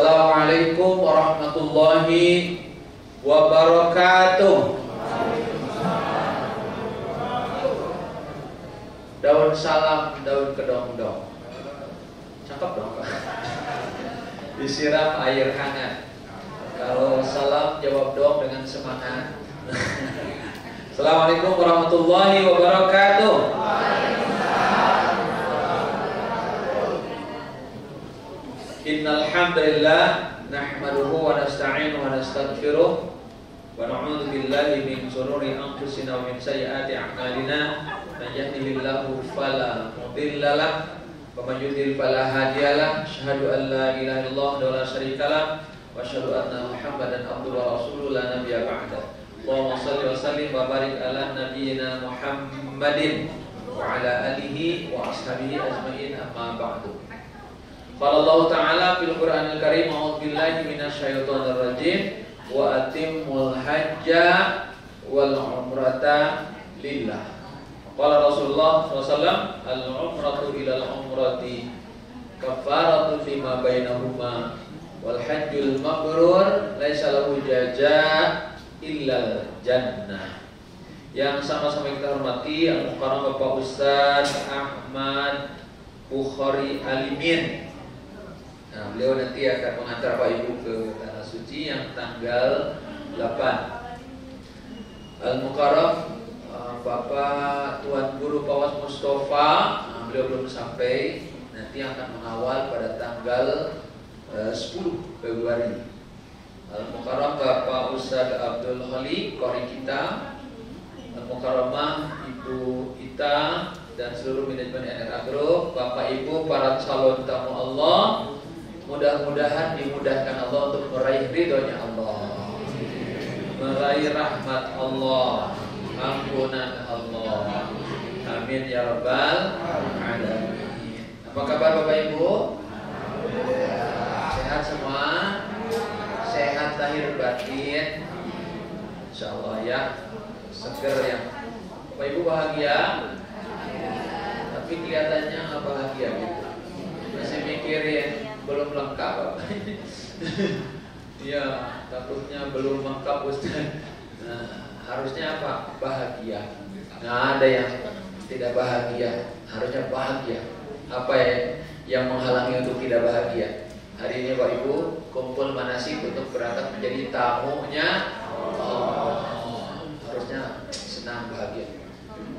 Assalamualaikum warahmatullahi wabarakatuh. Daun salam, daun kedong-dong. Cakep dong. Disiram air hangat. Kalau salam jawab dong dengan semangat. Assalamualaikum warahmatullahi wabarakatuh. Innal hamdalillah nahmaduhu wa nasta'inuhu wa nastaghfiruh wa na'udzu billahi min shururi anfusina wa min sayyiati a'malina. Man yahdihillahu fala mudilla lahu wa man yudlil fala hadiya lahu. Asyhadu an la ilaha illallah wa la syarika lahu wa asyhadu anna Muhammadan abduhu wa rasuluhu la nabiyya ba'da. Allahumma shalli wa sallim wa barik ala nabiyyina Muhammadin wa ala alihi wa ashabihi ajma'in, amma ba'du. Qala Allah Ta'ala fil Qur'anil Karim, a'udzu billahi minasyaitonir rajim, wa atimmul hajja wal umrata lillah. Qala Rasulullah SAW, al-umratu ilal umrati kafaratu fima bainahuma wal hajjul mabrur laisa lahu jazaa illal jannah. Yang sama-sama kita hormati Al-Mukarram Bapak Ustaz Ahmad Bukhari Alimin. Nah, beliau nanti akan mengantar Pak Ibu ke Tanah Suci yang tanggal 8. Al-Mukarram Bapak Tuan Guru Pawas Mustafa, beliau belum sampai, nanti akan mengawal pada tanggal 10 Februari. Al-Mukarram Bapak Ustaz Abdul Khaliq Qori kita, Al-Mukarramah Ibu Ita dan seluruh manajemen NRA Group, Bapak Ibu para calon tamu Allah, mudah-mudahan dimudahkan Allah untuk meraih ridhonya Allah, meraih rahmat Allah, ampunan Allah. Amin ya rabbal alamin. Apa kabar Bapak Ibu? Sehat semua? Sehat lahir batin? Insyaallah ya. Seger ya. Bapak Ibu bahagia? Tapi kelihatannya nggak bahagia gitu. Masih mikirin belum lengkap. Iya, takutnya belum lengkap Ustaz. Nah, harusnya apa? Bahagia. Nggak ada yang tidak bahagia. Harusnya bahagia. Apa ya yang menghalangi untuk tidak bahagia? Hari ini Pak Ibu kumpul manasik untuk berangkat menjadi tamunya. Harusnya senang bahagia.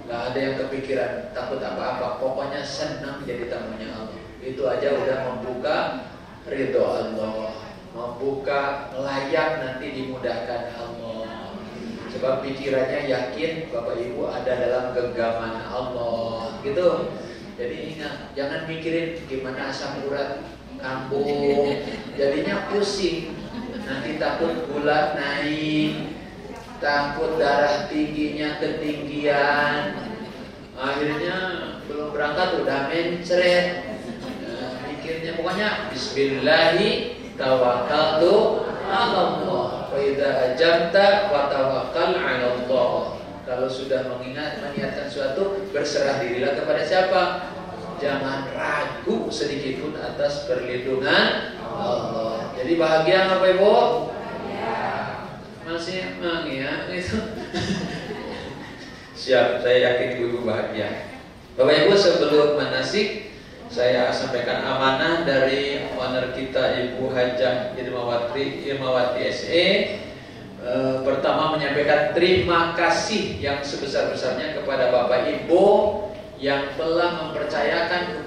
Nggak ada yang kepikiran takut apa-apa. Pokoknya senang jadi tamunya Allah. Itu aja udah membuka ridho Allah, membuka layak nanti dimudahkan Allah. Sebab pikirannya yakin Bapak Ibu ada dalam genggaman Allah, gitu. Jadi ingat, jangan mikirin gimana asam urat kambuh, jadinya pusing. Nanti takut gula naik, takut darah tingginya ketinggian. Akhirnya belum berangkat udah mencret. Pokoknya bismillahi tawakkaltu 'ala Allah. Fa idza ajabta wa tawakkal 'ala Allah. Kalau sudah meniatkan suatu, berserah dirilah kepada siapa? Jangan ragu sedikit pun atas perlindungan Allah. Jadi bahagia nggak Pak Ibu? Masih ya itu. Siap, saya yakin Ibu bahagia. Bapak Ibu, sebelum manasik saya sampaikan amanah dari owner kita Ibu Hajah Irmawati SE. Pertama menyampaikan terima kasih yang sebesar-besarnya kepada Bapak Ibu yang telah mempercayakan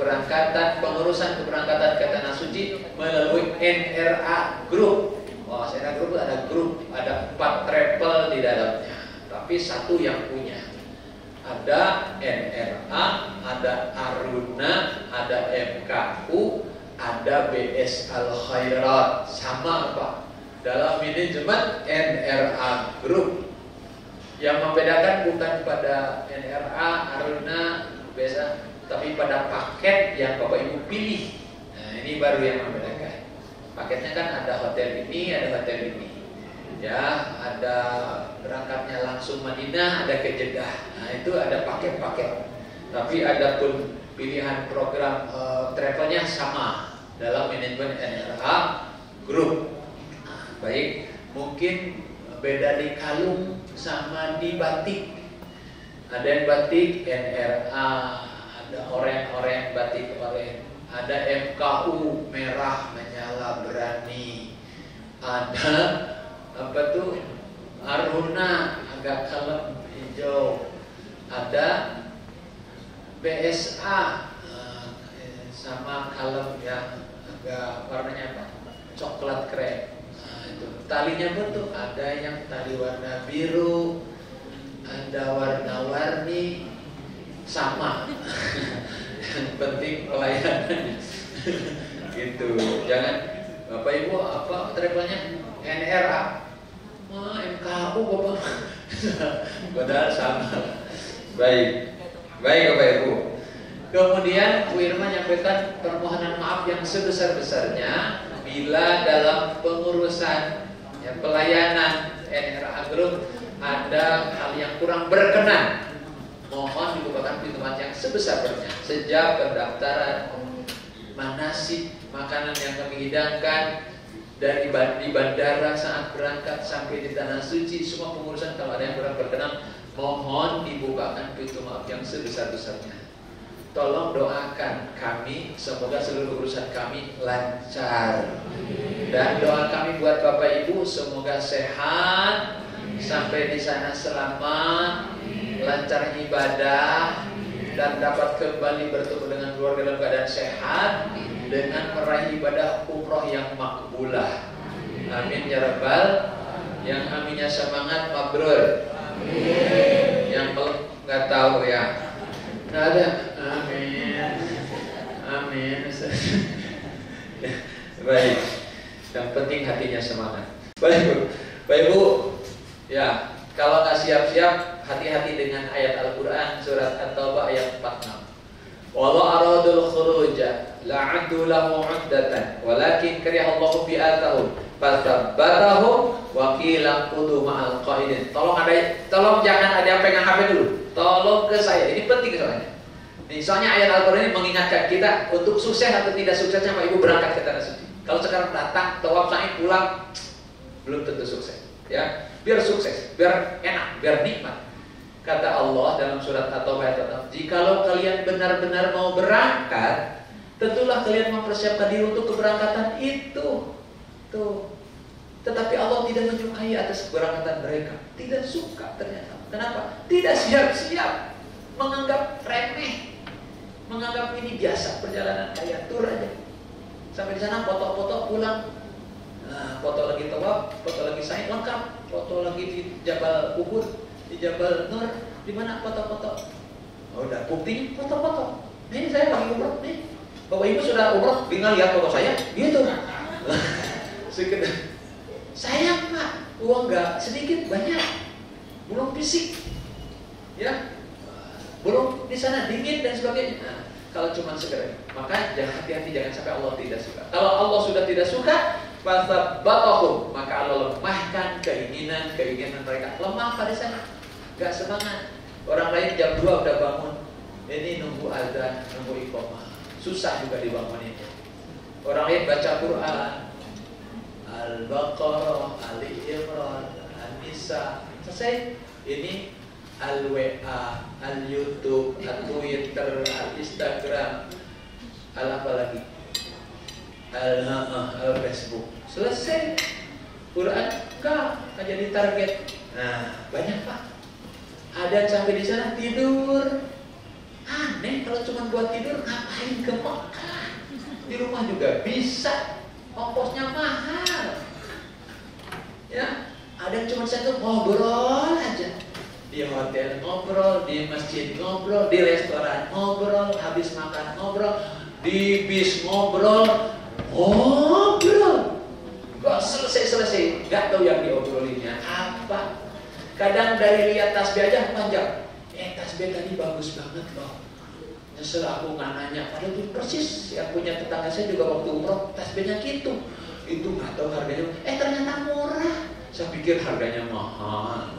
pengurusan keberangkatan ke Tanah Suci melalui NRA Group. Wah, NRA Group ada 4 travel di dalamnya, tapi satu yang punya. Ada NRA, ada Aruna, ada MKU, ada BS Al Khairat, sama apa? Dalam manajemen NRA Group. Yang membedakan bukan pada NRA, Aruna, BS, tapi pada paket yang Bapak Ibu pilih. Nah, ini baru yang membedakan. Paketnya kan ada hotel ini, ada hotel ini. Ya, ada berangkatnya langsung Madinah, ada ke Jeddah. Nah, itu ada paket-paket. Tapi ada pun pilihan program travelnya sama dalam manajemen NRA grup. Baik, mungkin beda di kalung sama di batik. Ada yang batik NRA, ada oren batik oren, ada MKU merah menyala berani, ada apa tuh Aruna agak kalem hijau, ada BSA sama kalem yang agak warnanya apa? Coklat krem. Nah, itu talinya bentuk ada yang tali warna biru, ada warna-warni sama. Yang penting pelayanan. Gitu. Jangan Bapak Ibu apa travelnya NRA, MKU Bapak. Padahal sama. Baik Bapak Ibu. Kemudian Bu Irma menyampaikan permohonan maaf yang sebesar-besarnya bila dalam pengurusan pelayanan NRA Group ada hal yang kurang berkenan. Mohon dibukakan pintu maaf yang sebesar-besarnya. Sejak pendaftaran, manasik, makanan yang kami hidangkan dari di bandara saat berangkat sampai di tanah suci, semua pengurusan kalau ada yang kurang berkenan, mohon dibukakan pintu maaf yang sebesar-besarnya. Tolong doakan kami, semoga seluruh urusan kami lancar. Dan doa kami buat Bapak Ibu, semoga sehat, sampai di sana selamat, lancar ibadah, dan dapat kembali bertemu dengan keluarga dalam keadaan sehat, dengan meraih ibadah umroh yang makbulah. Amin ya Rabbal. Yang aminnya semangat, mabrur. Yang nggak tahu ya, nggak ada. Amin. Amin. Baik. Yang penting hatinya semangat. Baik Ibu. Ya, kalau nggak siap-siap, hati-hati dengan ayat Al-Quran surat At-Taubah ayat 46. Walau aradul khuruja la'addu lahu 'uddatan walakin karihallahu bi'atahum fathabbatahum wa qila qudu ma'al qaidin. Tolong jangan ada yang pegang HP dulu. Tolong ke saya. Ini penting soalnya. Soalnya ayat Al-Quran ini mengingatkan kita untuk sukses atau tidak suksesnya Pak Ibu berangkat ke tanah suci. Kalau sekarang datang, tawaf sa'i pulang, belum tentu sukses. Ya, biar sukses, biar enak, biar nikmat. Kata Allah dalam surat At-Taubah ayat 6, jikalau kalian benar-benar mau berangkat, tentulah kalian mempersiapkan diri untuk keberangkatan itu. Tuh. Tetapi Allah tidak menyukai atas keberangkatan mereka. Tidak suka ternyata. Kenapa? Tidak siap-siap, menganggap remeh, menganggap ini biasa perjalanan kayak tur aja. Sampai di sana foto-foto pulang. Nah, foto lagi tawaf, foto lagi sa'i lengkap, foto lagi di Jabal Uhud, di Jabal Nur, di mana foto-foto. Oh, udah bukti foto-foto. Ini saya lagi umroh nih. Bapak Ibu sudah umroh, tinggal lihat foto saya, gitu. Sekedar sayang Pak, uang nggak sedikit banyak, belum fisik, ya, belum di sana dingin dan sebagainya. Nah, kalau cuma sekedar, maka jangan hati-hati, jangan sampai Allah tidak suka. Kalau Allah sudah tidak suka, fathabbatahum, maka Allah lemahkan keinginan mereka. Lemah pada sana, gak semangat. Orang lain jam 2 udah bangun, ini nunggu azan, nunggu iqamah, susah juga dibangunin. Orang lain baca Quran, Al-Baqarah, Ali Imran, An-Nisa, selesai. Ini Al-WA, Al-YouTube, Al-Twitter, Al-Instagram, apa lagi? Al-Facebook, selesai. Quran enggak jadi target. Nah, banyak Pak. Ada sampai di sana tidur. Aneh kalau cuma buat tidur, ngapain ke Mekah? Di rumah juga bisa. Ongkosnya mahal. Ya, ada yang cuma satu ngobrol aja. Di hotel ngobrol, di masjid ngobrol, di restoran ngobrol, habis makan ngobrol, di bis ngobrol. Gak selesai, gak tahu yang diobrolinnya apa. Kadang dari lihat tasbih aja panjang. Tasbih tadi bagus banget loh. Nyesel aku nggak nanya. Padahal itu persis yang punya tetangga saya juga waktu umroh tasbihnya gitu. Itu nggak tahu harganya. Ternyata murah. Saya pikir harganya mahal.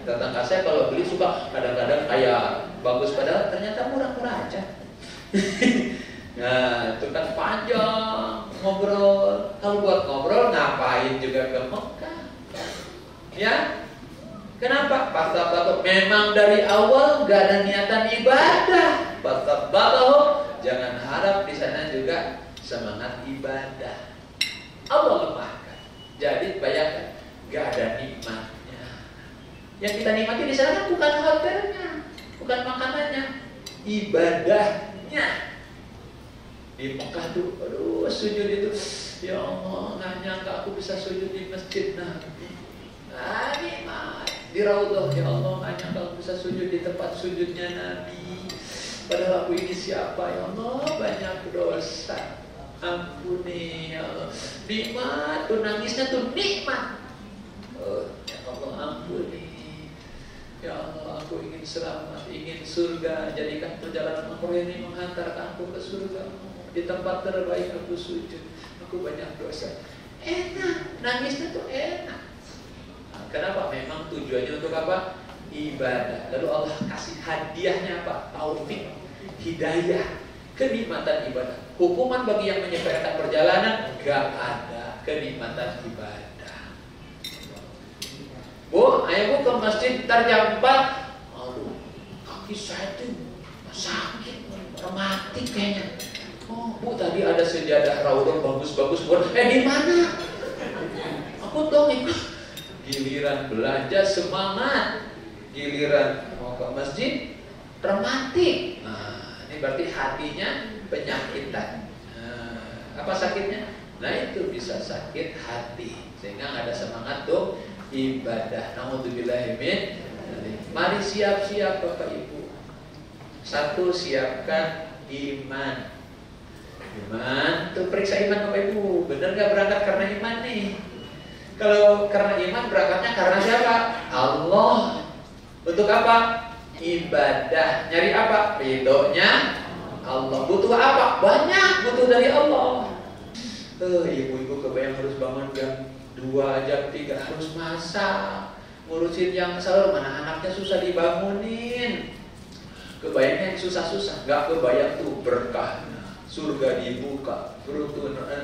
Tetangga saya kalau beli suka kadang-kadang kayak bagus, padahal ternyata murah-murah aja. Nah, itu kan panjang. ngobrol. Kalau buat ngobrol ngapain juga ke Mekah? Ya, kenapa? Fatabatahu, memang dari awal gak ada niatan ibadah. Fatabatahu, jangan harap di sana juga semangat ibadah. Allah lemahkan. Jadi bayangkan, gak ada nikmatnya. Yang kita nikmati di sana kan bukan hotelnya, bukan makanannya, ibadahnya. Di Mekah tuh, aduh, sujud itu, ya Allah, nggak nyangka aku bisa sujud di masjid Nabi. Nah, nikmat di Raudhah, ya Allah, nggak nyangka aku bisa sujud di tempat sujudnya Nabi. Padahal aku ini siapa, ya Allah, banyak dosa. Ampuni, ya Allah. Nikmat tuh, nangisnya tuh nikmat. Oh, ya Allah, ampuni. Ya Allah, aku ingin selamat, ingin surga. Jadikan perjalanan aku ini menghantarkan aku ke surga. Di tempat terbaik aku sujud. Aku banyak dosa. Enak, nangisnya tuh enak. Nah, kenapa? Memang tujuannya untuk apa? Ibadah. Lalu Allah kasih hadiahnya apa? Taufik, hidayah, kenikmatan ibadah. Hukuman bagi yang menyepelekan perjalanan, gak ada kenikmatan ibadah. Bu, ayo bu ke masjid ntar jam 4. Aduh, kaki saya tuh sakit, rematik kayaknya. Oh, bu tadi ada sejadah Raudhah bagus-bagus. Di mana? Aku dong ikut. Giliran belanja semangat, giliran mau ke masjid rematik. Nah, ini berarti hatinya penyakitan. Apa sakitnya? Nah, itu bisa sakit hati sehingga nggak ada semangat tuh ibadah. Naudzubillahi min. Mari siap-siap Bapak Ibu. Satu, siapkan iman. Iman, tuh periksa iman Bapak Ibu. Benar nggak berangkat karena iman nih? Kalau karena iman berangkatnya karena siapa? Allah. Untuk apa? Ibadah. Nyari apa? Ridhonya Allah. Butuh apa? Banyak butuh dari Allah. Ibu-ibu kebayang harus bangun jam 2, jam 3 harus masak, ngurusin yang sahur, mana anaknya susah dibangunin. Kebayangnya yang susah-susah, nggak kebayang tuh berkahnya. Surga dibuka,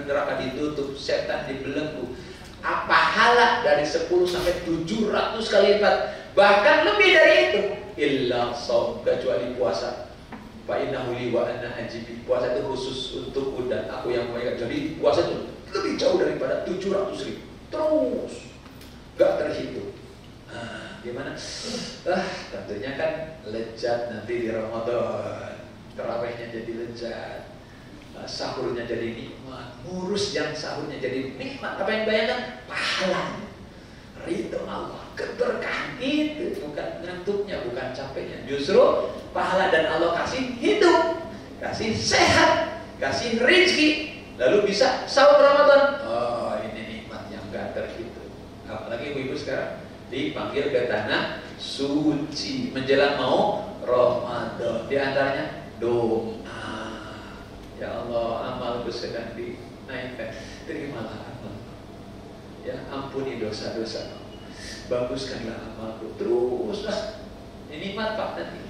neraka ditutup, setan dibelenggu. Pahala dari 10 sampai 700 kali lipat, bahkan lebih dari itu. Illa shaum, kecuali puasa. Fa innahu li wa ana ajibi. Puasa itu khusus untukku dan aku yang mengajarkan. Jadi puasa itu lebih jauh daripada 700.000. Terus gak terhitung. Gimana? Tentunya kan lezat nanti di Ramadan. Tarawihnya jadi lezat, sahurnya jadi nikmat, ngurus yang sahurnya jadi nikmat. Apa yang bayangkan? Pahala, ridho Allah, keberkahan itu, bukan ngantuknya, bukan capeknya. Justru pahala dan Allah kasih hidup, kasih sehat, kasih rezeki, lalu bisa sahur Ramadan. Oh, ini nikmat yang gak terhitung. Apalagi ibu-ibu sekarang dipanggil ke tanah suci menjelang mau Ramadan. Di antaranya doa. Ya Allah, amalku sedang dinaikkan, terimalah amalku. Ya, ampuni dosa-dosa, baguskanlah amalku. Teruslah. Ini nikmat Pak nanti.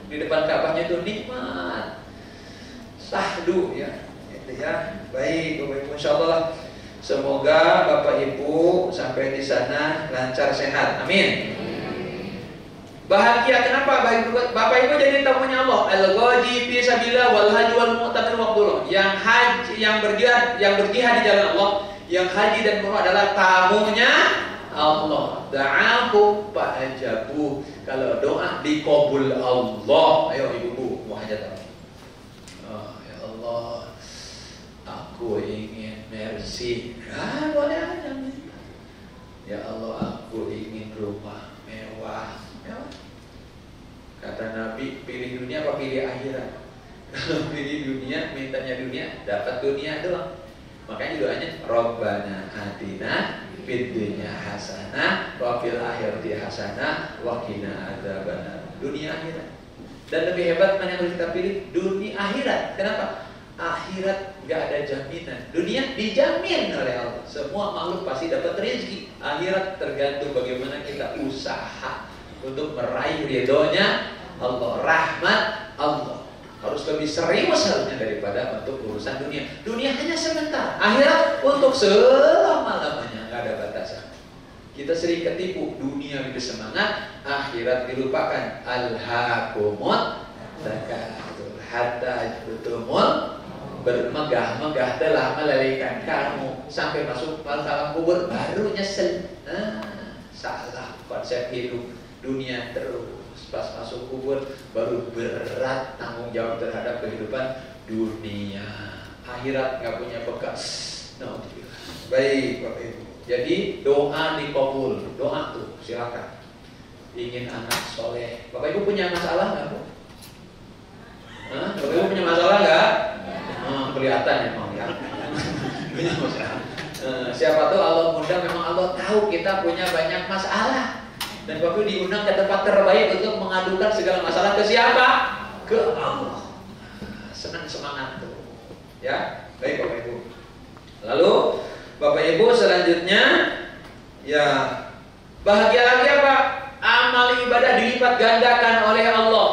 Di depan Ka'bahnya itu nikmat. Sahdu ya. Itu ya. Baik, Bapak Ibu, insyaallah semoga Bapak Ibu sampai di sana lancar sehat. Amin. Bahagia kenapa? Bapak Ibu jadi tamunya Allah. Al-ghazi fi sabilillah wal haji wal mu'tamir waqdullah. Yang haji, yang berjihad di jalan Allah, yang haji dan umrah adalah tamunya Allah. Da'ahu fa'ajabu. Kalau doa dikabul Allah. Ayo ibu-ibu muhajat. Oh ya Allah, aku ingin mercy. Boleh aja. Ya Allah, aku ingin rumah mewah. Kata Nabi, pilih dunia apa pilih akhirat? Kalau pilih dunia, mintanya dunia, dapat dunia doang. Makanya doanya Rabbana atina fid dunya hasanah wa fil akhirati hasanah wa qina adzabannar. Dunia akhirat. Dan lebih hebat mana yang harus kita pilih? Dunia akhirat. Kenapa? Akhirat gak ada jaminan. Dunia dijamin oleh Allah. Semua makhluk pasti dapat rezeki. Akhirat tergantung bagaimana kita usaha untuk meraih ridhonya Allah, rahmat Allah. harus lebih serius harusnya daripada untuk urusan dunia. Dunia hanya sebentar, akhirat untuk selama-lamanya, nggak ada batasan. Kita sering ketipu, dunia lebih semangat, akhirat dilupakan. Alhaakumut takatsur hatta zurtumul bermegah-megah telah melelehkan kamu sampai masuk alam kubur baru nyesel. Salah konsep hidup. Dunia terus, pas masuk kubur baru berat tanggung jawab terhadap kehidupan dunia. Akhirat nggak punya bekas. Baik Bapak Ibu. Jadi doa dikabul, doa tuh silakan. Ingin anak soleh. Bapak Ibu punya masalah nggak Bu? Bapak Ibu punya masalah nggak? Kelihatan emang ya. Punya masalah. Siapa tahu Allah mudah, memang Allah tahu kita punya banyak masalah. Dan Bapak Ibu diundang ke tempat terbaik untuk mengadukan segala masalah ke siapa? Ke Allah. Senang semangat tuh. Ya, baik Bapak Ibu. Lalu Bapak Ibu selanjutnya, ya bahagia lagi apa? Amal ibadah dilipat gandakan oleh Allah.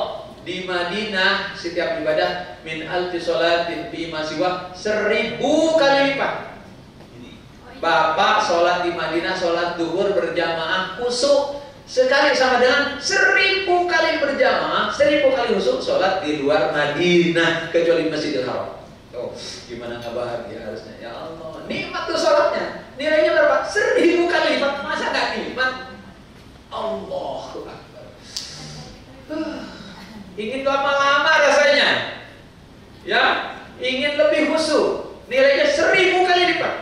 Di Madinah setiap ibadah min alfi sholatin fi masiwa 1000 kali lipat. Bapak sholat di Madinah, sholat duhur berjamaah khusyuk sekali sama dengan 1000 kali berjamaah, 1000 kali khusyuk sholat di luar Madinah kecuali Masjidil Haram. Oh, gimana nggak bahagia harusnya? Ya Allah, nikmat tuh sholatnya. Nilainya berapa? 1000 kali lipat. Masa nggak nikmat? Allahu Akbar. Ingin lama-lama rasanya, ya, ingin lebih khusyuk. Nilainya 1000 kali lipat.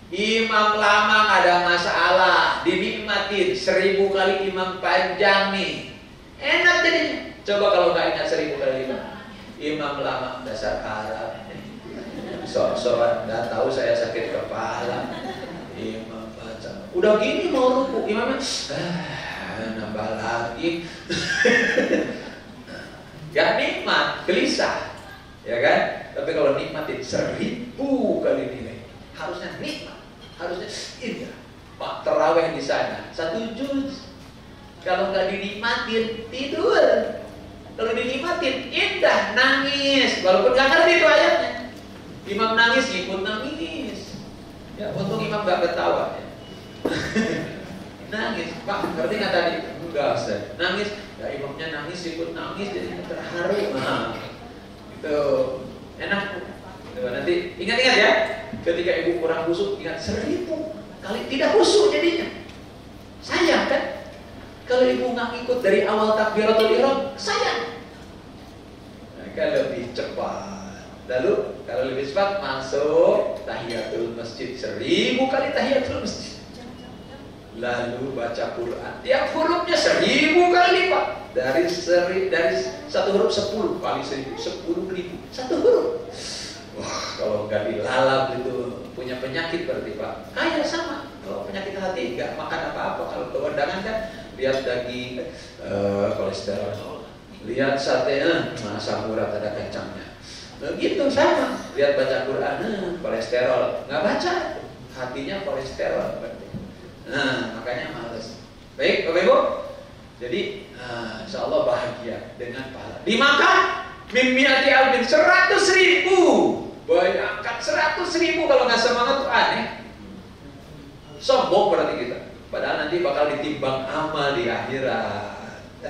Imam lama nggak ada masalah, dinikmatin 1000 kali imam panjang nih, enak jadinya. Coba kalau nggak ingat 1000 kali lipat, imam lama dasar Arab, sok-sokan nggak tahu saya sakit kepala. Imam baca, udah gini mau ruku, imamnya nambah lagi. Gak nikmat, gelisah, ya kan? Tapi kalau nikmatin 1000 kali nilai, harusnya nikmat. Harusnya indah. Pak terawih di sana 1 juz. Kalau nggak dinikmatin tidur. Kalau dinikmatin indah, nangis. Walaupun nggak ngerti itu ayatnya. Imam nangis, ikut nangis. Ya untung imam nggak ketawa. Ya. Nangis, Pak ngerti nggak tadi? Enggak Ustaz. Nangis, ya imamnya nangis, ikut nangis, jadi terharu. Itu enak. Nanti ingat-ingat ya, ketika ibu kurang khusyuk, ingat 1000 kali tidak khusyuk jadinya. Sayang kan? Kalau ibu nggak ngikut dari awal takbiratul ihram, sayang. Maka lebih cepat. Lalu kalau lebih cepat masuk tahiyatul masjid 1000 kali tahiyatul masjid. Lalu baca Quran, tiap hurufnya 1000 kali lipat. Dari satu huruf 10 kali 1000, 10.000 satu huruf. Wah, kalau nggak dilalap itu punya penyakit berarti Pak. Kayak sama. Kalau penyakit hati nggak makan apa-apa. Kalau kewendangan kan lihat daging, kolesterol, lihat sate, asam urat ada kacangnya. Gitu sama. Lihat baca Quran, kolesterol, nggak baca, hatinya kolesterol berarti. Nah, makanya males. Baik, Bapak Ibu. Jadi, insya Allah bahagia dengan pahala. Di Makkah, min mi'ati alfin 100.000. Bayangkan 100.000 kalau nggak semangat tuh aneh. Sombong berarti kita. Padahal nanti bakal ditimbang amal di akhirat.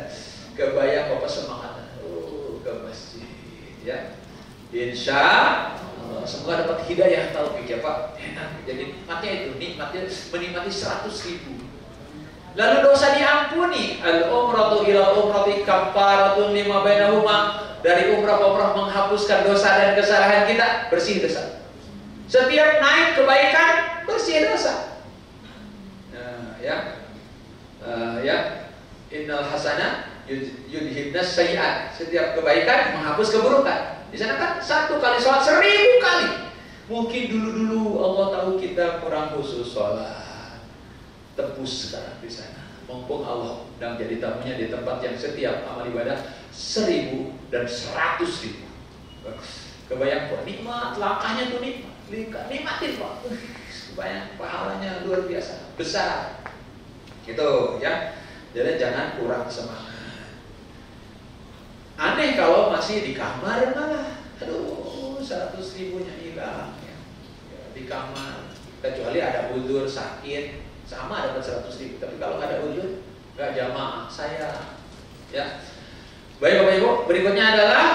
Kebayang Bapak semangat ke masjid ya. Insya Allah semoga dapat hidayah taufik ya Pak. Enak. Jadi nikmatnya itu, nikmatnya menikmati 100.000. Lalu dosa diampuni. Al-umratu ila umrati kafaratun lima bainahuma. Dari umrah ke umrah menghapuskan dosa dan kesalahan kita, bersih dosa. Setiap naik kebaikan, bersih dosa. Ya, innal hasanah yudhibnas sayyi'at. Setiap kebaikan menghapus keburukan. Di sana kan 1 kali sholat 1000 kali. Mungkin dulu Allah tahu kita kurang khusus sholat, tebus sekarang di sana. Mumpung Allah dan jadi tamunya di tempat yang setiap amal ibadah 1000 dan 100.000. Kebayang kok nikmat, langkahnya tuh nikmatin kok. Kebayang pahalanya luar biasa, besar. Gitu ya. Jadi jangan kurang semangat. Aneh kalau masih di kamar malah, aduh 100.000-nya hilang ya. Di kamar, kecuali ada uzur sakit, sama dapat 100.000. Tapi kalau nggak ada uzur, nggak jamaah saya. Ya, baik Bapak Ibu. Berikutnya adalah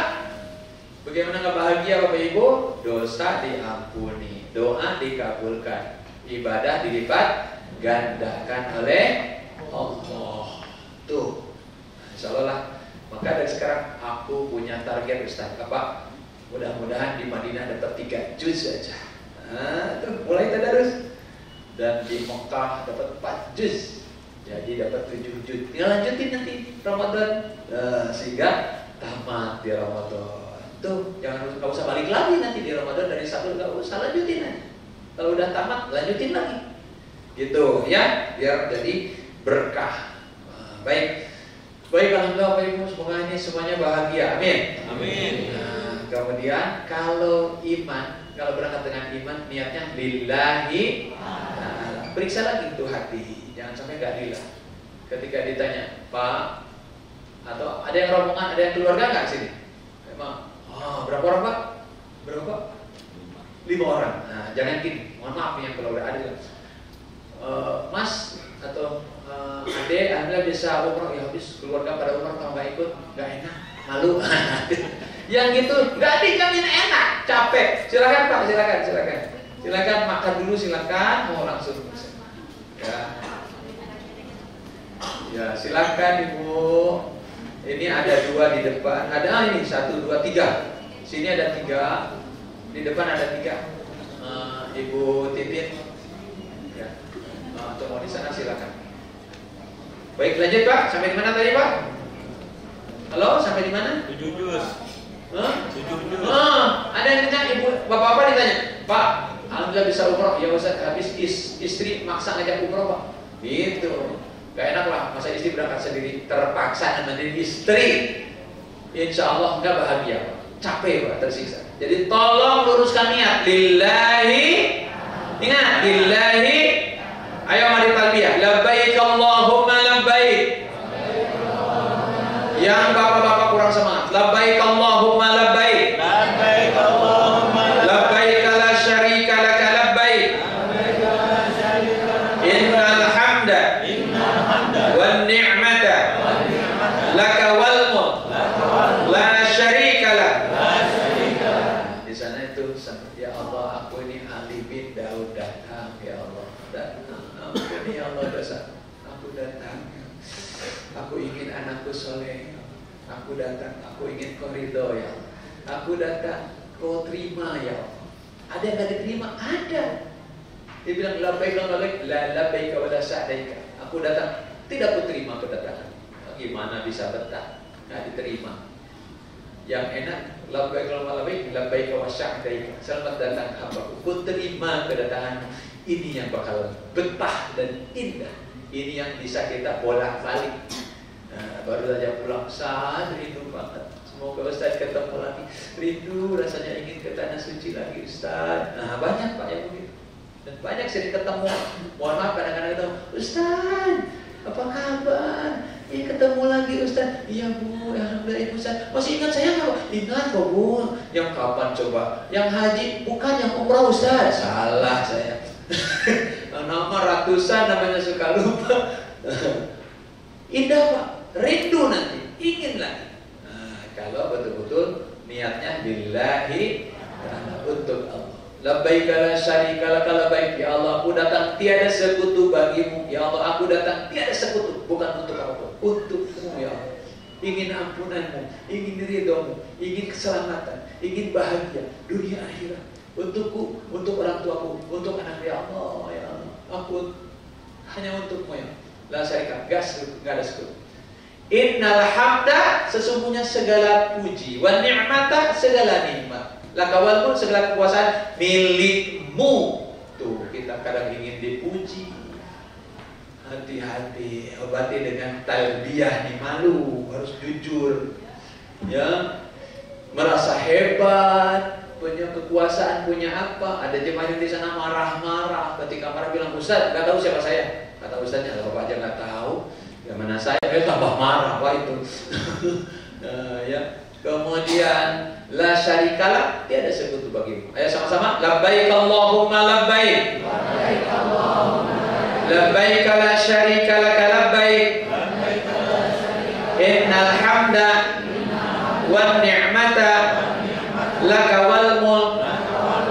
bagaimana nggak bahagia Bapak Ibu? Dosa diampuni, doa dikabulkan, ibadah dilipat gandakan oleh Allah. Tuh, insya Allah lah. Maka dari sekarang aku punya target Ustaz. Apa? Mudah-mudahan di Madinah dapat 3 juz saja. Nah, tuh mulai tadarus. Dan di Mekah dapat 4 juz. Jadi dapat 7 juz. Tinggal lanjutin nanti Ramadan. Sehingga tamat di Ramadan. Tuh, jangan usah balik lagi nanti di Ramadan dari Sabtu, enggak usah, lanjutin aja. Kalau udah tamat, lanjutin lagi. Gitu ya, biar jadi berkah. Baik. Baik, alhamdulillah Bapak Ibu, semoga ini semuanya bahagia. Amin. Amin. Nah, kemudian kalau iman, kalau berangkat dengan iman, niatnya lillahi. Nah, periksa lagi itu hati, jangan sampai nggak lillah. Ketika ditanya, Pak, atau ada yang rombongan, ada yang keluarga nggak sini? Emang, berapa orang Pak? Berapa Pak? 5 orang. Nah, jangan gini, mohon maaf yang keluarga ada. Mas atau Ade, Anda bisa umroh, ya habis keluarga pada umroh kalau nggak ikut nggak enak, malu. Yang gitu nggak dijamin enak, capek. Silakan Pak, silakan makan dulu, silakan mau langsung. Ya silakan Ibu. Ini ada 2 di depan, ada ini 1, 2, 3. Sini ada 3, di depan ada 3. Ibu Titin, ya. Atau mau di sana silakan. Baik, lanjut Pak. Sampai di mana tadi Pak? Halo, sampai di mana? 7 juz. 7 juz. Ada yang ditanya, Ibu, Bapak-bapak ditanya, Pak, alhamdulillah bisa umroh. Ya Ustaz, habis istri maksa ngajak umroh Pak. Gitu. Gak enak lah, masa istri berangkat sendiri, terpaksa nemenin istri. Insya Allah nggak bahagia Pak. Capek Pak, tersiksa. Jadi tolong luruskan niat. Lillahi. Ingat, lillahi. Ayo mari talbiyah. Labbaik Allahumma labbaik. Yang bapak-bapak kurang semangat. Labbaik Allahumma labbaik. Labbaik Allahumma labbaik la syarika laka labbaik. Innal hamda wan ni'mata laka wal mulk la syarika lak. Di sana itu, ya Allah, aku ini Ali bin Daud datang, ya Allah. Ampuni ya Allah dosa. Aku datang. Aku ingin anakku soleh. Aku datang. Aku ingin kau ridho ya Allah. Aku datang. Kau terima ya Allah. Ada yang gak diterima? Ada. Dia bilang labbaik la labbaik wa la sa'daika. Aku datang. Tidak ku terima kedatangan. Gimana bisa betah? Gak diterima. Yang enak labbaik la labbaik wa sa'daika. Selamat datang hambaku. Ku terima kedatanganmu. Ini yang bakal betah dan indah. Ini yang bisa kita bolak-balik. Nah, baru saja pulang, Ustaz, rindu banget. Semoga Ustaz ketemu lagi. Rindu rasanya ingin ke tanah suci lagi Ustaz. Nah, banyak Pak yang begitu. Dan banyak sering ketemu. Mohon maaf kadang-kadang ketemu, Ustaz, apa kabar? Ketemu lagi Ustaz. Iya Bu, alhamdulillah Ibu Ustaz. Masih ingat saya nggak? Ingat kok Bu. Yang kapan coba? Yang haji, bukan yang umrah Ustaz. Salah saya. Nama ratusan namanya suka lupa. Indah Pak, rindu nanti, ingin lagi. Nah, kalau betul-betul niatnya lillahi untuk Allah. Labbaik la syarika lak labbaik, ya Allah, aku datang tiada sekutu bagimu. Ya Allah, aku datang tiada sekutu, bukan untuk apapun, untukmu ya Allah. Ingin ampunanmu, ingin ridhomu, ingin keselamatan, ingin bahagia dunia akhirat. Untukku, untuk orang tuaku, untuk anak, ya Allah, ya Allah. Aku hanya untukmu ya. La syarika, enggak ada sekutu. Innal hamda, sesungguhnya segala puji, wan ni'mata, segala nikmat, laka wal mulk, segala kekuasaan milikmu. Tuh, kita kadang ingin dipuji. Hati-hati, obati dengan talbiyah nih, malu, harus jujur. Ya, merasa hebat, punya kekuasaan, punya apa? Ada jemaah di sana marah-marah. Ketika marah bilang, Ustaz, nggak tahu siapa saya. Kata Ustaznya, Bapak aja nggak tahu. Ya mana saya tambah marah, Pak itu. Ya. Kemudian la syarikalah, tiada sekutu bagimu. Ayo sama-sama, labbaik Allahumma labbaik. Labbaik la syarika laka labbaik. Innal hamda wan ni'mata laka wal mulk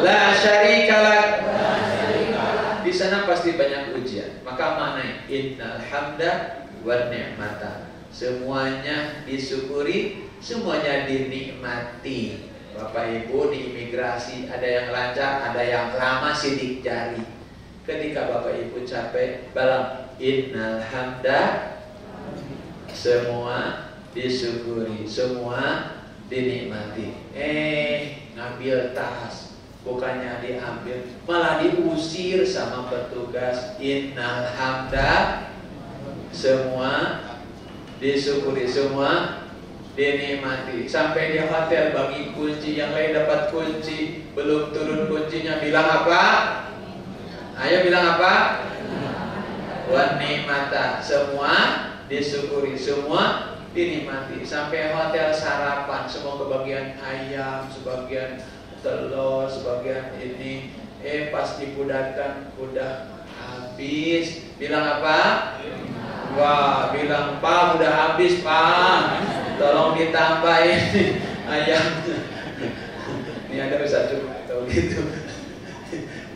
la syarika lak. Di sana pasti banyak ujian. Maka maknanya innal hamda wan ni'mata. Semuanya disyukuri, semuanya dinikmati. Bapak Ibu di imigrasi ada yang lancar, ada yang lama sidik jari. Ketika Bapak Ibu capek, balang innal hamda, semua disyukuri, semua dinikmati. Ngambil tas, bukannya diambil, malah diusir sama petugas. Innal hamda, semua disyukuri, semua dinikmati. Sampai di hotel bagi kunci, yang lain dapat kunci, belum turun kuncinya bilang apa? Ayo bilang apa? Wan nikmata, semua disyukuri, semua dinikmati. Sampai hotel sarapan, semua kebagian ayam, sebagian telur, sebagian ini. Pas dipudarkan udah habis. Bilang apa? Wah, bilang Pak udah habis Pak, tolong ditambahin ayam. Ini ada bisa cukup kalau gitu.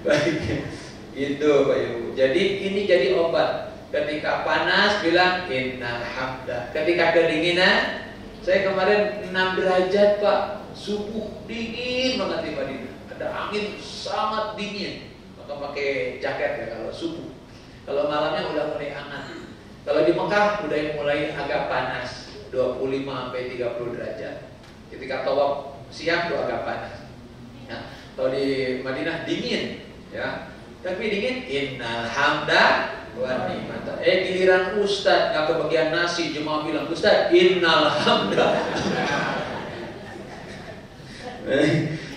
Baik, itu Pak Ibu. Jadi ini jadi obat. Ketika panas bilang innal hamda. Ketika kedinginan, saya kemarin 6 derajat Pak, subuh dingin banget di Madinah. Ada angin sangat dingin, maka pakai jaket ya kalau subuh. Kalau malamnya udah mulai hangat. Kalau di Mekah udah mulai agak panas, 25 sampai 30 derajat. Ketika tawaf siang tuh agak panas. Ya. Kalau di Madinah dingin, ya. Tapi dingin, innal hamda wa ni'mata. Giliran Ustaz nggak kebagian nasi, jemaah bilang Ustaz, innal hamda.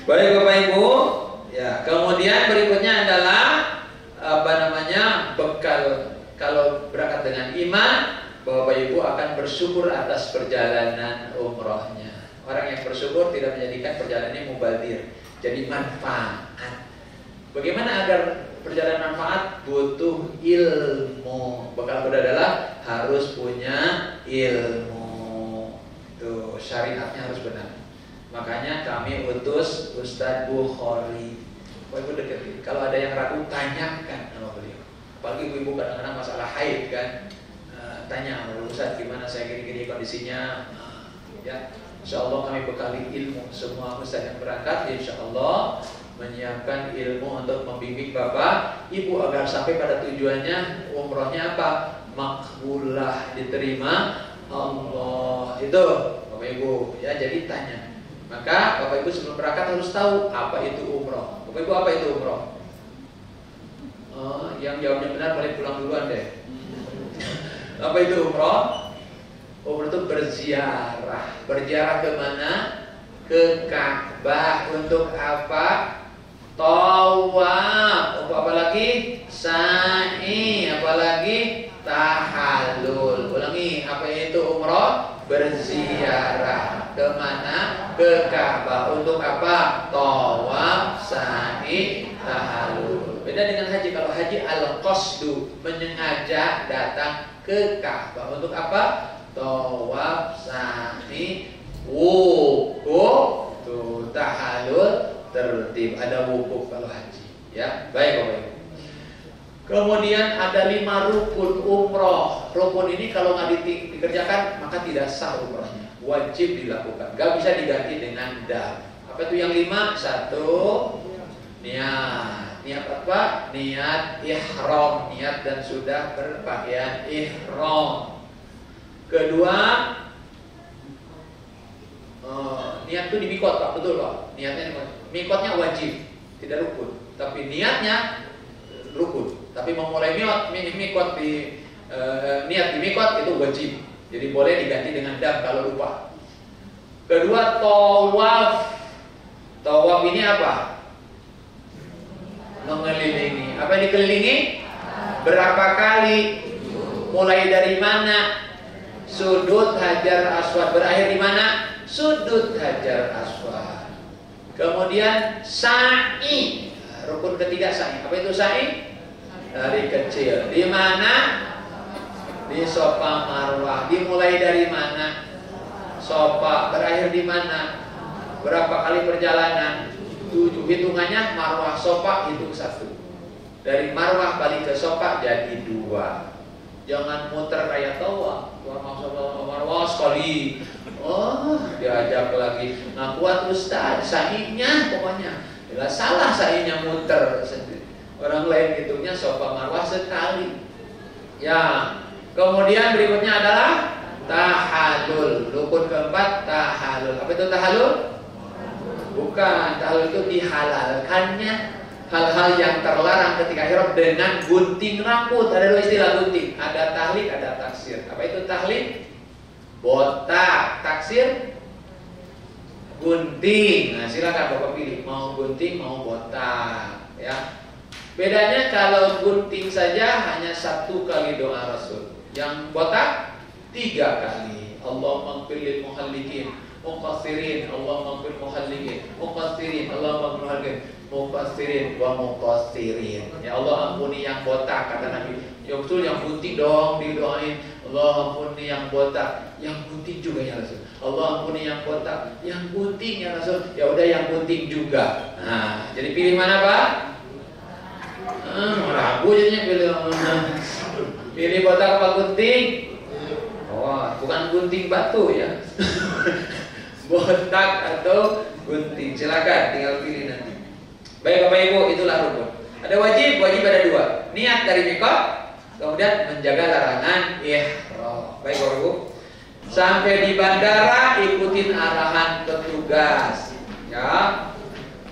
Baik Bapak Ibu, ya. Kemudian berikutnya adalah bekal. Kalau berangkat dengan iman, Bapak Ibu akan bersyukur atas perjalanan umrohnya. Orang yang bersyukur tidak menjadikan perjalanannya mubazir, jadi manfaat. Bagaimana agar perjalanan manfaat? Butuh ilmu. Bekal kuda adalah harus punya ilmu. Itu syariatnya harus benar. Makanya kami utus Ustadz Bukhari. Bapak Ibu deketin. Kalau ada yang ragu, tanyakan sama beliau. Apalagi ibu-ibu kadang-kadang masalah haid kan, tanya Ustaz gimana saya gini-gini kondisinya. Ya, insya Allah kami bekali ilmu semua Ustaz yang berangkat. Insya Allah menyiapkan ilmu untuk membimbing Bapak Ibu agar sampai pada tujuannya. Umrohnya apa? Makbulah, diterima Allah. Itu Bapak Ibu ya. Jadi tanya. Maka Bapak Ibu sebelum berangkat harus tahu apa itu umroh. Bapak Ibu, apa itu umroh? Yang jawabnya benar boleh pulang duluan deh. Apa itu umroh? Umroh itu berziarah. Berziarah ke mana? Ke Ka'bah. Untuk apa? Tawaf. Untuk apa lagi? Sa'i. Apalagi? Tahallul. Ulangi, apa itu umroh? Berziarah. Ke mana? Ke Ka'bah. Untuk apa? Tawaf, sa'i, tahallul. Beda dengan haji. Kalau haji al-qasdu, menyengaja datang ke Ka'bah. Untuk apa? Tawaf, sa'i, wukuf, tahallul, tertib. Ada wukuf kalau haji. Ya, baik Bapak Ibu. Kemudian ada 5 rukun umroh. Rukun ini kalau nggak dikerjakan maka tidak sah umrohnya. Wajib dilakukan. Gak bisa diganti dengan dam. Apa itu yang 5? 1, niat. Niat apa? Niat ihram. Niat dan sudah berpakaian ihram. Kedua, niat itu di mikot Pak. Betul Pak. Niatnya mikotnya wajib, tidak rukun. Tapi niatnya rukun. Tapi memulai mikot di niat di mikot itu wajib. Jadi boleh diganti dengan dam kalau lupa. Kedua, tawaf. Tawaf ini apa? Mengelilingi. Apa yang dikelilingi? Berapa kali? Mulai dari mana? Sudut Hajar Aswad berakhir di mana? Sudut Hajar Aswad. Kemudian sa'i, rukun ketiga sa'i. Apa itu sa'i? Dari kecil. Di mana? Di Safa Marwah. Dimulai dari mana? Safa. Berakhir di mana? Berapa kali perjalanan? 7. Hitungannya Marwah Safa hitung 1. Dari Marwah balik ke Safa jadi 2. Jangan muter kayak tawaf. Marwah sekali. Oh, diajak lagi. Nggak kuat Ustaz, sa'inya pokoknya. Bila salah sa'inya muter sendiri. Orang lain hitungnya Safa Marwah sekali. Ya. Kemudian berikutnya adalah tahallul. Rukun keempat tahallul. Apa itu tahallul? Bukan, tahallul itu dihalalkannya hal-hal yang terlarang ketika ihram dengan gunting rambut. Ada 2 istilah gunting, ada tahlik, ada taksir. Apa itu tahlik? Botak. Taksir? Gunting. Nah, silakan Bapak pilih, mau gunting mau botak, ya. Bedanya kalau gunting saja hanya 1 kali doa Rasul. Yang botak 3 kali. Allahumma ighfir lil muhallikin muqassirin, Allahumma ighfir muhallikin muqassirin, Allahumma ighfir muhallikin muqassirin wa muqassirin. Ya Allah, ampuni yang botak, kata Nabi. Ya betul, yang gunting dong didoain. Allah ampuni yang botak, yang gunting juga ya Rasul. Allah ampuni yang botak, yang gunting ya Rasul. Ya udah, yang gunting juga. Nah, jadi pilih mana Pak? Ragu jadinya pilih botak apa gunting? Oh, bukan gunting batu ya. Botak atau gunting, silakan tinggal pilih nanti. Baik Bapak Ibu, itulah rukun. Ada wajib ada 2. Niat dari mikot, kemudian menjaga larangan ihram. Baik Bapak Ibu, sampai di bandara ikutin arahan petugas. Ya,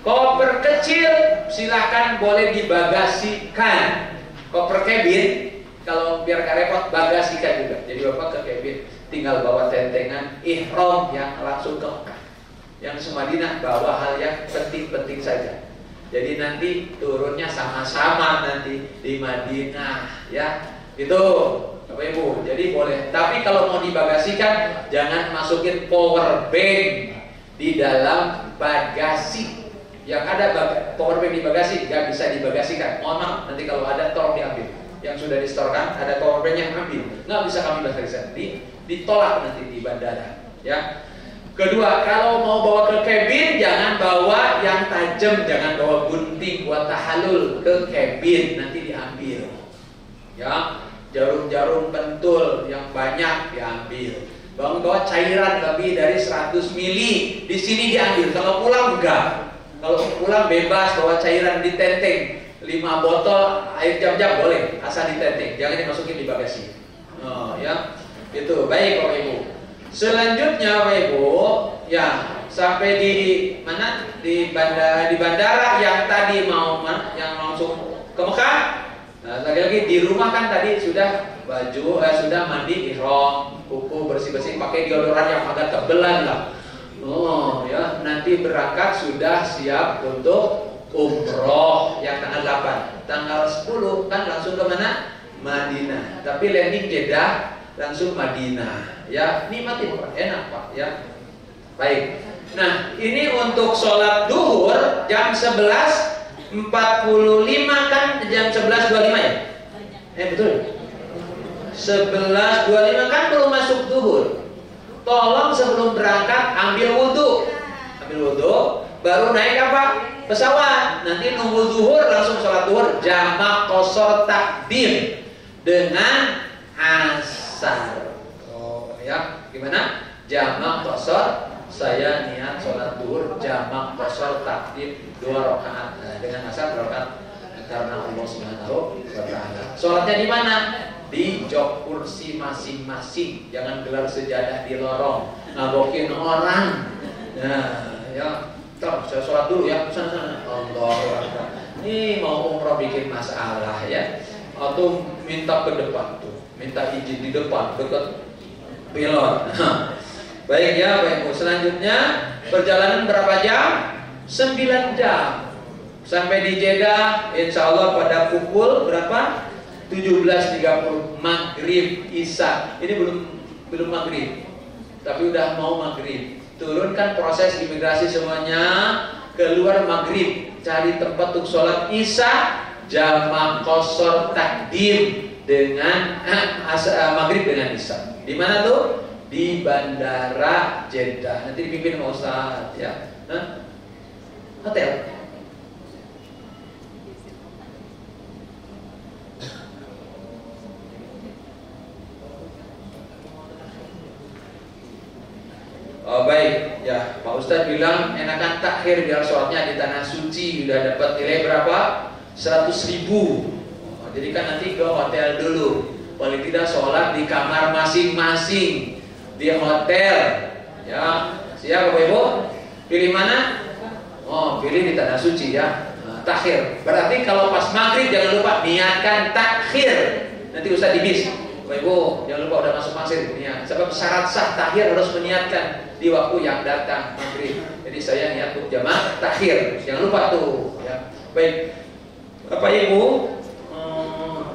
koper kecil silahkan boleh dibagasikan. Koper cabin, kalau biar gak repot bagasikan juga. Jadi Bapak ke cabin tinggal bawa tentengan ihram yang langsung ke Mekah. Yang semadinah bawa hal yang penting-penting saja. Jadi nanti turunnya sama-sama nanti di Madinah, ya. Itu Bapak Ibu. Jadi boleh. Tapi kalau mau dibagasikan, jangan masukin power bank di dalam bagasi. Yang ada power bank di bagasi nggak bisa dibagasikan. Mohon maaf, nanti kalau ada tolong diambil. Yang sudah distorkan ada power bank yang ambil. Nggak bisa kami bagasikan. Ditolak nanti di bandara, ya. Kedua, kalau mau bawa ke cabin, jangan bawa yang tajam, jangan bawa gunting buat tahallul ke cabin, nanti diambil. Ya, jarum-jarum pentul yang banyak diambil. Bawa cairan lebih dari 100 mili, di sini diambil. Kalau pulang enggak. Kalau pulang bebas bawa cairan ditenteng. 5 botol air jam-jam boleh, asal ditenteng, jangan dimasukin di bagasi. Oh, ya. Itu baik Bapak Ibu. Selanjutnya Bapak Ibu, ya sampai di mana? Di bandara yang tadi mau yang langsung ke Mekah. Nah, lagi-lagi di rumah kan tadi sudah sudah mandi ihram, kuku bersih-bersih, pakai deodoran yang agak tebelan lah. Oh ya, nanti berangkat sudah siap untuk umroh yang tanggal 8. Tanggal 10 kan langsung ke mana? Madinah. Tapi landing Jeddah langsung Madinah. Ya, nikmatin Pak, enak Pak ya. Baik. Nah, ini untuk sholat duhur jam 11.45 kan, jam 11.25 ya? Betul. 11.25 kan belum masuk duhur. Tolong sebelum berangkat ambil wudhu. Baru naik apa? Pesawat. Nanti nunggu duhur langsung sholat duhur jamak qashar takdim dengan asar. Ya, gimana? Jamak qashar, saya niat sholat duhur jamak qashar takdim 2 rakaat dengan asar 2 rakaat karena Allah Subhanahu wa taala. Sholatnya di mana? Di jok kursi masing-masing. Jangan gelar sejadah di lorong, ngabokin orang. Nah, ya, saya sholat dulu ya. Sana. Allahu Akbar. Ini mau umroh bikin masalah ya. Atau minta ke depan tuh, minta izin di depan dekat pilot. Baik ya, baik. Selanjutnya perjalanan berapa jam? 9 jam. Sampai di Jeddah insya Allah pada pukul berapa? 17.30 maghrib isya. Ini belum belum maghrib, tapi udah mau maghrib. Turunkan proses imigrasi semuanya, keluar maghrib, cari tempat untuk sholat isya, jamak qashar takdim dengan maghrib dengan isya. Di mana tuh? Di Bandara Jeddah. Nanti dipimpin sama Ustaz ya. Hotel. Oh baik, ya Pak Ustadz bilang enakan takhir biar sholatnya di tanah suci. Udah dapat nilai berapa? 100.000. Jadi kan nanti ke hotel dulu. Paling tidak sholat di kamar masing-masing di hotel. Ya, siap Bapak Ibu? Pilih mana? Oh, pilih di tanah suci ya. Takhir. Berarti kalau pas maghrib jangan lupa niatkan takhir. Nanti Ustadz dibis. Bapak Ibu, jangan lupa udah masuk maghrib niat. Sebab syarat sah takhir harus meniatkan di waktu yang datang maghrib. Jadi saya niat untuk jamaah takhir. Jangan lupa tuh ya. Baik. Bapak Ibu,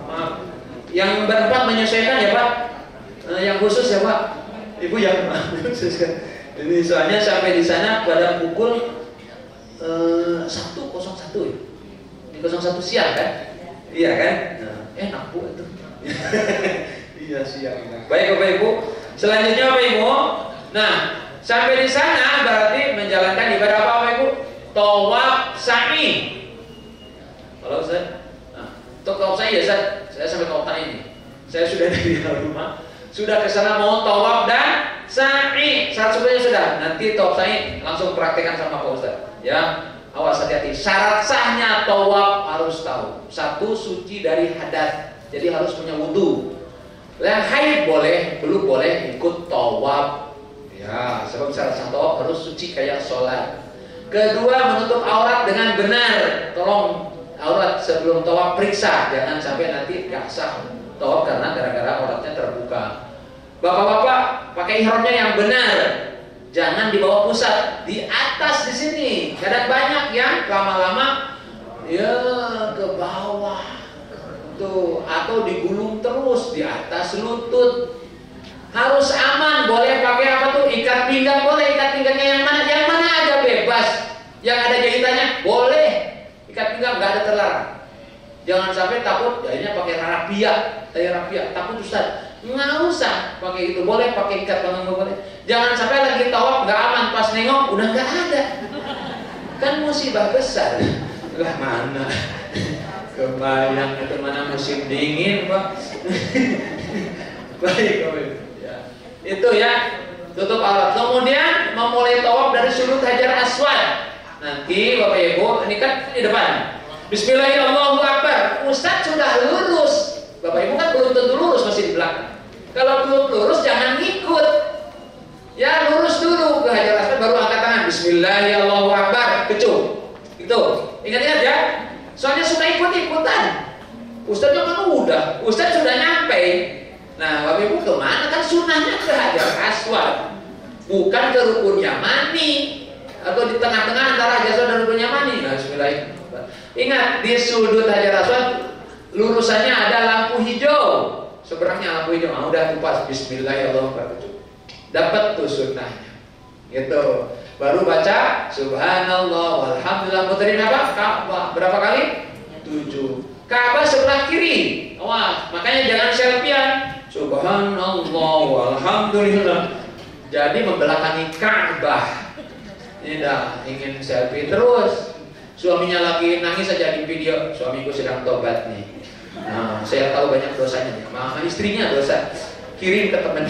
maaf. Yang berempat menyesuaikan ya Pak. Yang khusus ya Pak. Ibu yang khusus kan. Ini soalnya sampai di sana pada pukul 1.01 ya. Di 01 siang kan? Iya kan? Nah, enak Bu itu. Iya siang. Baik Bapak Ibu. Selanjutnya Bapak Ibu. Nah, sampai di sana berarti menjalankan ibadah apa Bapak Ibu? Tawaf sa'i. Kalau Ustaz, untuk tawaf sa'i ya Ustaz, saya sampai tawaf ini. Saya sudah dari rumah, sudah ke sana mau tawaf dan sa'i. Syarat semuanya sudah. Nanti tawaf sa'i langsung praktekkan sama Pak Ustaz. Ya, awas hati-hati. Syarat sahnya tawaf harus tahu. Satu, suci dari hadas. Jadi harus punya wudu. Yang haid boleh, belum boleh ikut tawaf. Ya, sebab syarat sah tawaf harus suci kayak sholat. Kedua, menutup aurat dengan benar. Tolong aurat sebelum tawaf periksa, jangan sampai nanti gak sah tawaf karena gara-gara auratnya terbuka. Bapak-bapak pakai ihramnya yang benar, jangan di bawah pusat, di atas di sini. Kadang banyak yang lama-lama ya ke bawah tuh, atau digulung terus di atas lutut. Harus aman, boleh pakai apa tuh? Ikat pinggang boleh, ikat pinggangnya yang mana? Yang mana aja bebas. Yang ada jahitannya boleh. Ikat pinggang nggak ada terlarang. Jangan sampai takut, jadinya pakai rapia, tali rapia. Takut Ustaz, nggak usah pakai itu. Boleh pakai ikat pinggang boleh. Jangan sampai lagi tawaf nggak aman, pas nengok udah nggak ada. Kan musibah besar. Lah mana? Kebayang itu mana musim dingin Pak. Baik, ya. Itu ya, tutup aurat. Kemudian memulai tawaf dari sudut Hajar Aswad. Nanti Bapak Ibu, ini kan di depan. Bismillahirrahmanirrahim. Ustaz sudah lurus. Bapak Ibu kan belum tentu lurus, masih di belakang. Kalau belum lurus jangan ngikut. Ya lurus dulu ke Hajar Aswad baru angkat tangan. Bismillahirrahmanirrahim. Kecup. Itu. Ingat-ingat ya. Soalnya sudah ikut-ikutan. Ustaz kan udah. Ustaz sudah nyampe. Nah, Bapak Ibu kemana? Kan sunnahnya ke Hajar Aswad, bukan ke Rukun Yamani, atau di tengah-tengah antara Hajar Aswad dan Rukun Yamani. Nah, bismillahirrahmanirrahim. Ingat, di sudut Hajar Aswad lurusannya ada lampu hijau, seberangnya lampu hijau. Udah pas bismillahirrahmanirrahim. Dapat tuh sunnahnya. Gitu. Baru baca subhanallah walhamdulillah, muterin apa? Ka'bah. Berapa kali? 7. Ka'bah sebelah kiri. Wah, makanya jangan selfie-an. Subhanallah walhamdulillah. Jadi membelakangi Ka'bah. Tidak ingin selfie terus. Suaminya lagi nangis saja di video. Suamiku sedang tobat nih. Nah, saya tahu banyak dosanya nih. Mama istrinya dosa. Kirim ke teman.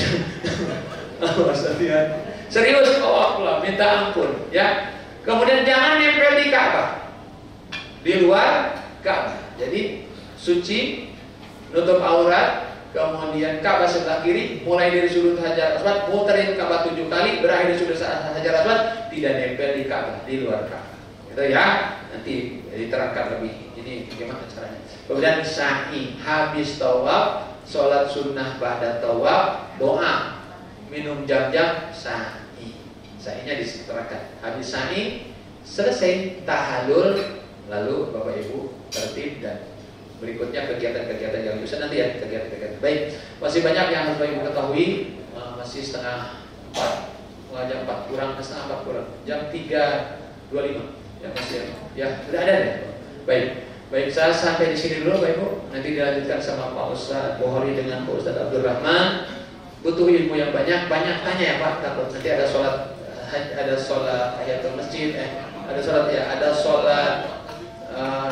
Serius, oh Allah, minta ampun ya. Kemudian jangan nempel di Ka'bah. Di luar Ka'bah. Jadi suci, nutup aurat, kemudian Ka'bah sebelah kiri, mulai dari sudut Hajar Aswad, muterin Ka'bah 7 kali, berakhir di sudut Hajar Aswad, tidak nempel di Ka'bah, di luar Ka'bah. Gitu ya. Nanti diterangkan lebih. Ini bagaimana caranya. Kemudian sa'i, habis tawaf, sholat sunnah ba'da tawaf, doa, minum jam-jam, sa'i. Sa'inya diterangkan. Habis sa'i, selesai tahallul, lalu Bapak Ibu tertib dan berikutnya kegiatan-kegiatan yang bisa nanti ya, kegiatan-kegiatan. Baik, masih banyak yang harus Bapak Ibu ketahui. masih setengah 4. Jam 4 kurang, setengah 4 kurang. Jam 3.25. Ya masih ya sudah ada deh. Baik, saya sampai di sini dulu Bapak Ibu. Nanti dilanjutkan sama Pak Ustadz Bohori dengan Pak Ustadz Abdul Rahman. Butuh ilmu yang banyak tanya ya Pak. Takut nanti ada sholat tahiyatul masjid, ada sholat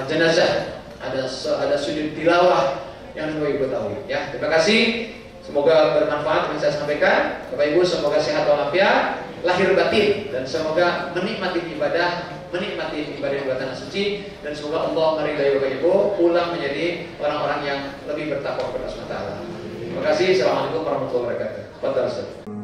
jenazah, ada sujud tilawah yang Bapak Ibu tahu ya. Terima kasih. Semoga bermanfaat yang saya sampaikan. Bapak Ibu semoga sehat walafiat, lahir batin, dan semoga menikmati ibadah tanah suci, dan semoga Allah meridai Bapak Ibu pulang menjadi orang-orang yang lebih bertakwa kepada Allah SWT. Terima kasih. Assalamualaikum warahmatullahi wabarakatuh.